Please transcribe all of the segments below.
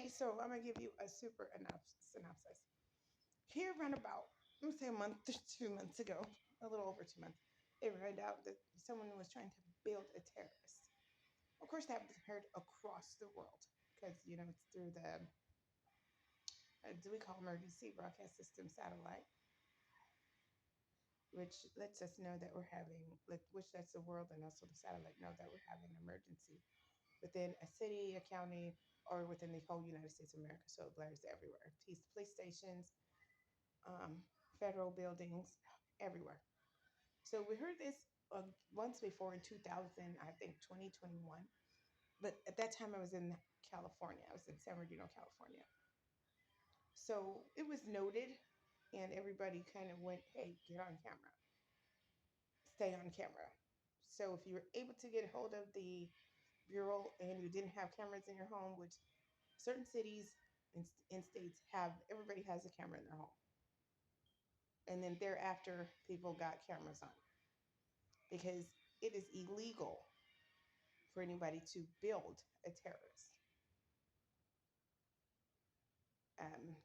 Alrighty, so I'm gonna give you a super synopsis. Here, around about, let me say a month or 2 months ago, a little over 2 months, it read out that someone was trying to build a terrorist. Of course, that was heard across the world because it's through the do we call emergency broadcast system satellite, which lets us know that we're having, which lets the world and also the satellite know that we're having an emergency within a city, a county, or within the whole United States of America. So it blares everywhere. Police stations, um, federal buildings, everywhere. So we heard this once before in 2000, I think 2021. But at that time, I was in California. I was in San Bernardino, California. So it was noted, and everybody kind of went, hey, get on camera, stay on camera. So if you were able to get a hold of the Bureau and you didn't have cameras in your home, which certain cities and states have, everybody has a camera in their home. And then thereafter, people got cameras on because it is illegal for anybody to build a terrorist.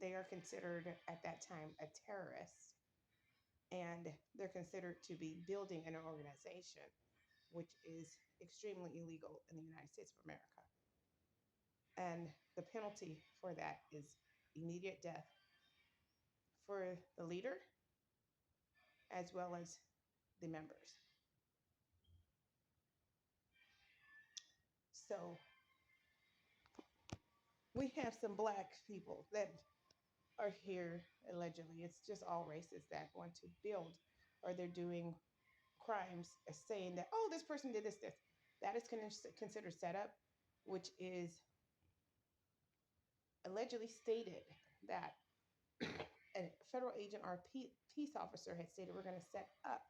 They are considered at that time a terrorist, and they're considered to be building an organization, which is extremely illegal in the United States of America. And the penalty for that is immediate death for the leader as well as the members. So we have some black people that are here allegedly. It's just all races that want to build, or they're doing crimes, saying that, oh, this person did this. That is considered setup, which is allegedly stated that a federal agent or a peace officer had stated we're going to set up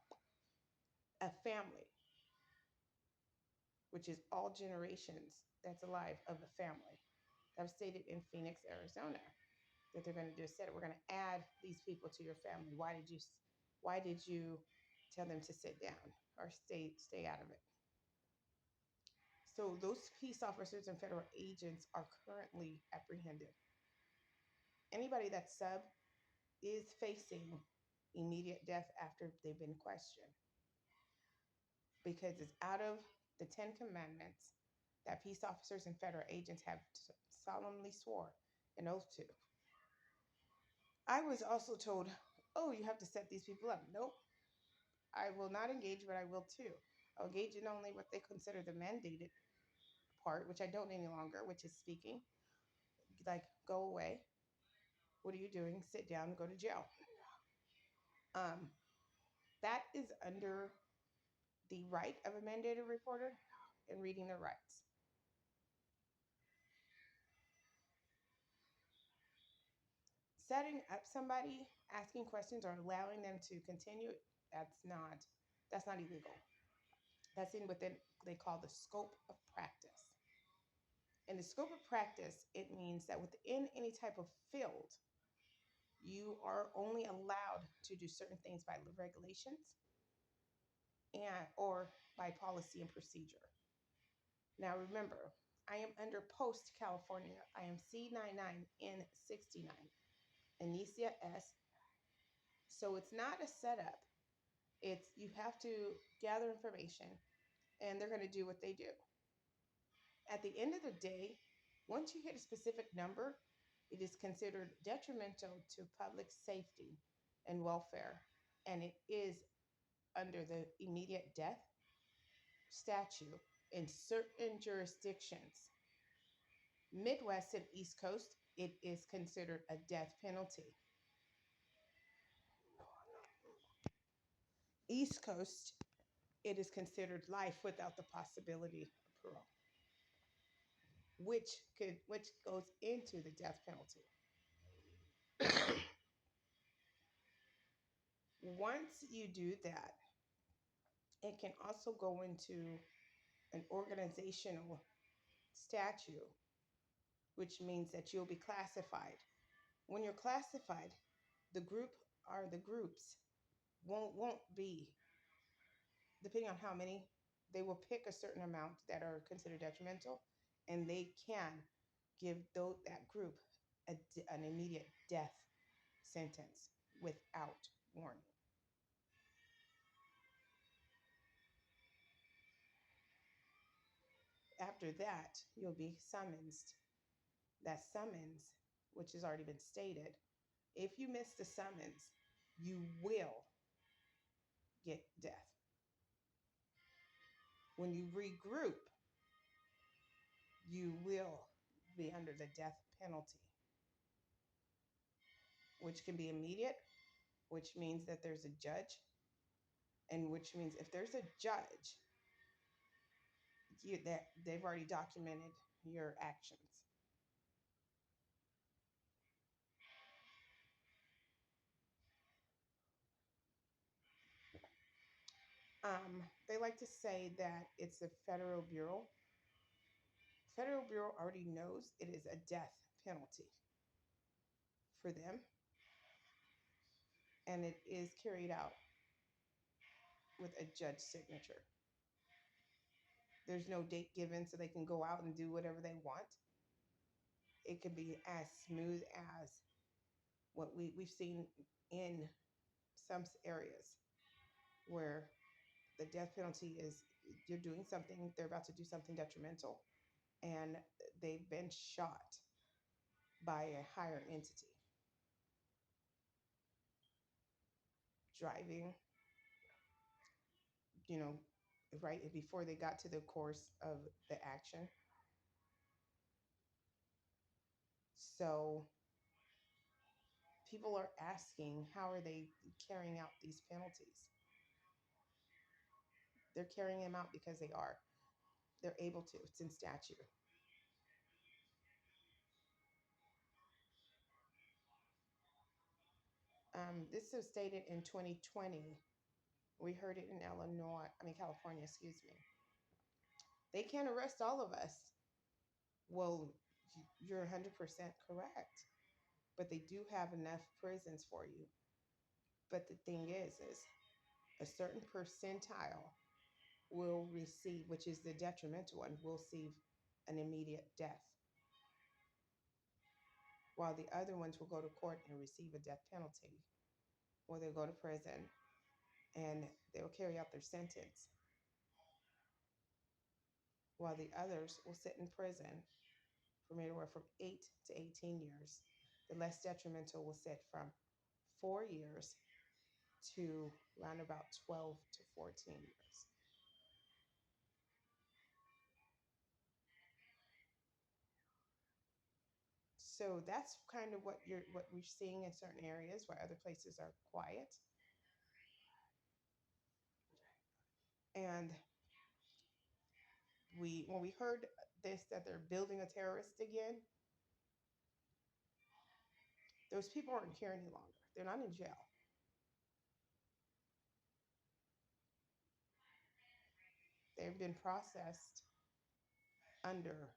a family, which is all generations that's alive of a family. That was stated in Phoenix, Arizona, that they're going to do a setup. We're going to add these people to your family. Why did you tell them to sit down or stay out of it? So those peace officers and federal agents are currently apprehended. Anybody that's sub is facing immediate death after they've been questioned because it's out of the 10 commandments that peace officers and federal agents have solemnly swore an oath to. I was also told, oh, you have to set these people up. Nope. I will not engage, but I will too. I'll engage in only what they consider the mandated part, which I don't any longer, which is speaking. Like, go away. What are you doing? Sit down, go to jail. Um, that is under the right of a mandated reporter and reading their rights. Setting up somebody, asking questions, or allowing them to continue, that's not illegal. That's in within they call the scope of practice. In the scope of practice, it means that within any type of field, you are only allowed to do certain things by regulations and or by policy and procedure. Now remember, I am under Post California. I am C99N69, Anicia S. So it's not a setup. It's you have to gather information and they're going to do what they do. At the end of the day, once you hit a specific number, it is considered detrimental to public safety and welfare, and it is under the immediate death statute in certain jurisdictions. Midwest and East Coast, it is considered a death penalty. East Coast, it is considered life without the possibility of parole, which goes into the death penalty. Once you do that, it can also go into an organizational statute, which means that you'll be classified. When you're classified, the group or the groups won't be, depending on how many, they will pick a certain amount that are considered detrimental, and they can give that group an immediate death sentence without warning. After that, you'll be summoned. That summons, which has already been stated, if you miss the summons, you will get death. When you regroup, you will be under the death penalty, which can be immediate, which means that there's a judge, and which means if there's a judge, that they've already documented your actions. They like to say that it's a federal bureau. Federal bureau already knows it is a death penalty for them, and it is carried out with a judge signature. There's no date given, so they can go out and do whatever they want. It can be as smooth as what we've seen in some areas where the death penalty is you're doing something, they're about to do something detrimental, and they've been shot by a higher entity. Driving, you know, right before they got to the course of the action. So people are asking, how are they carrying out these penalties? They're carrying them out because they are. They're able to. It's in statute. This was stated in 2020. We heard it in California, excuse me. They can't arrest all of us. Well, you're 100% correct. But they do have enough prisons for you. But the thing is a certain percentile will receive, which is the detrimental one, will receive an immediate death, while the other ones will go to court and receive a death penalty, or they'll go to prison and they'll carry out their sentence, while the others will sit in prison from anywhere from 8 to 18 years. The less detrimental will sit from 4 years to around about 12 to 14 years. So that's kind of what we're seeing in certain areas where other places are quiet. And when we heard this, that they're building a terrorist again, those people aren't here any longer. They're not in jail. They've been processed under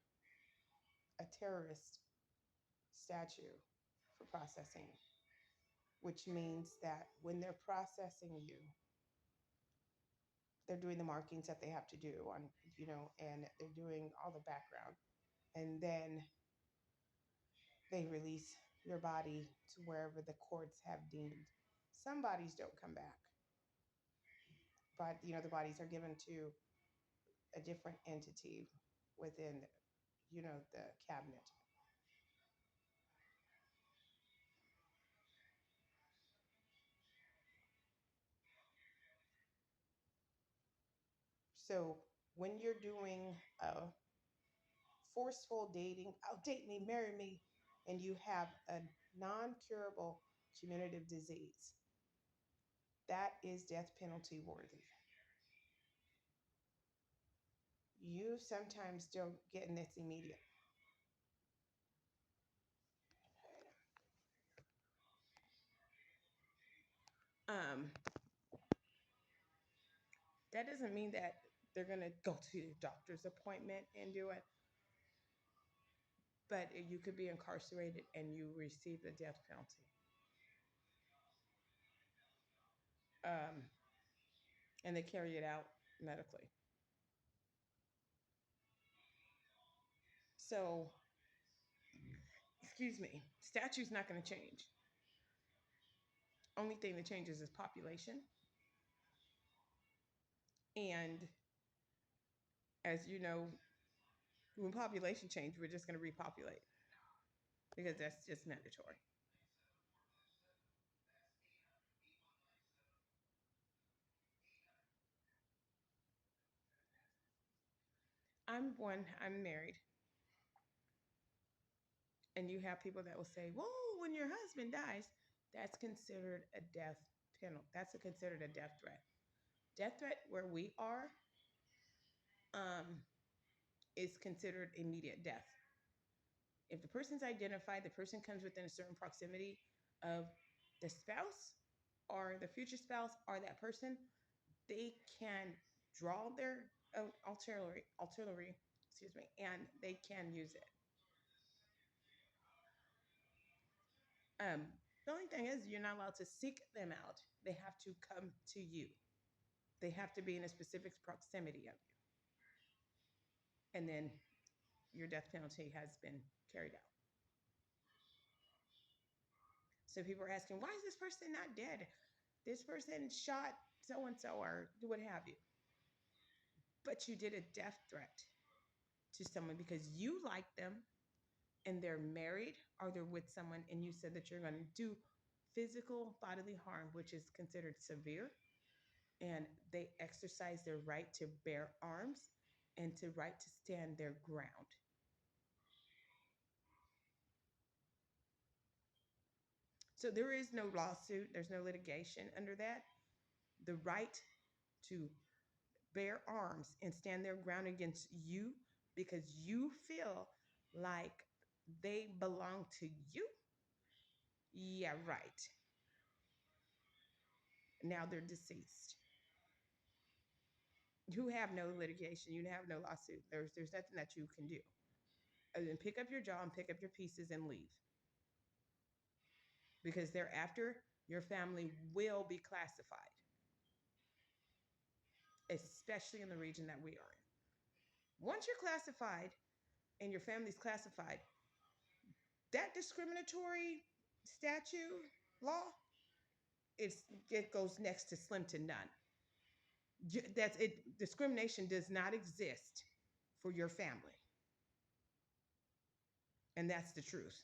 a terrorist statute for processing, which means that when they're processing you, they're doing the markings that they have to do on, and they're doing all the background. And then they release your body to wherever the courts have deemed. Some bodies don't come back, but the bodies are given to a different entity within, the cabinet. So when you're doing forceful dating, oh, date me, marry me, and you have a non-curable communicable disease, that is death penalty worthy. You sometimes don't get in this immediate. Um, that doesn't mean that they're going to go to your doctor's appointment and do it. But you could be incarcerated and you receive the death penalty. And they carry it out medically. So excuse me, statute's not going to change. Only thing that changes is population. And as you know, when population change, we're just going to repopulate because that's just mandatory. I'm married. And you have people that will say, "Whoa, when your husband dies, that's considered a death penalty. That's considered a death threat. Death threat where we are um, is considered immediate death. If the person's identified, the person comes within a certain proximity of the spouse or the future spouse or that person, they can draw their artillery, excuse me, and they can use it. Um, the only thing is, you're not allowed to seek them out. They have to come to you. They have to be in a specific proximity of you. And then your death penalty has been carried out. So people are asking, why is this person not dead? This person shot so and so or what have you. But you did a death threat to someone because you like them and they're married or they're with someone and you said that you're going to do physical bodily harm, which is considered severe. And they exercise their right to bear arms and to right to stand their ground. So there is no lawsuit, there's no litigation under that. The right to bear arms and stand their ground against you because you feel like they belong to you. Yeah, right. Now they're deceased. You have no litigation, you have no lawsuit. There's nothing that you can do other than pick up your jaw and pick up your pieces and leave. Because thereafter, your family will be classified, especially in the region that we are in. Once you're classified and your family's classified, that discriminatory statute law, it goes next to slim to none. That's it. Discrimination does not exist for your family, and that's the truth.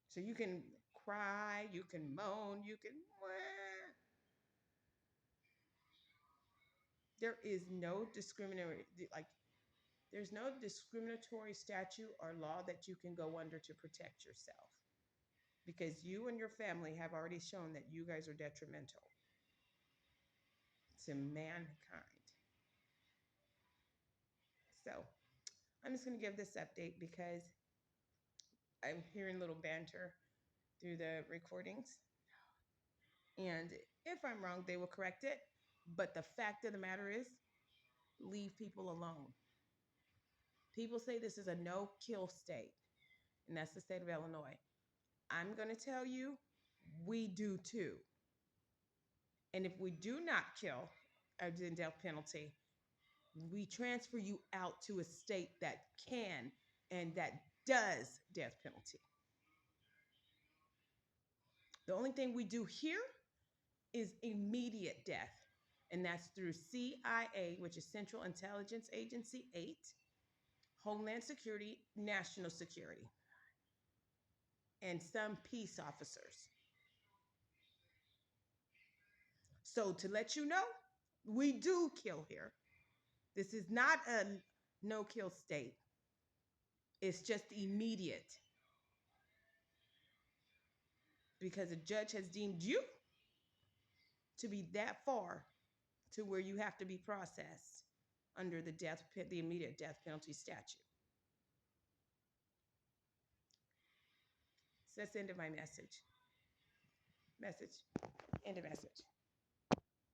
So you can cry, you can moan, you can. There is no discriminatory like there's no discriminatory statute or law that you can go under to protect yourself because you and your family have already shown that you guys are detrimental to mankind. So I'm just going to give this update because I'm hearing little banter through the recordings. And if I'm wrong, they will correct it. But the fact of the matter is, leave people alone. People say this is a no kill state, and that's the state of Illinois. I'm going to tell you, we do too. And if we do not kill a death penalty, we transfer you out to a state that can and that does death penalty. The only thing we do here is immediate death, and that's through CIA, which is Central Intelligence Agency 8, Homeland Security, National Security, and some peace officers. So to let you know, we do kill here. This is not a no-kill state. It's just immediate. Because a judge has deemed you to be that far to where you have to be processed under the immediate death penalty statute. So that's the end of my message. End of message.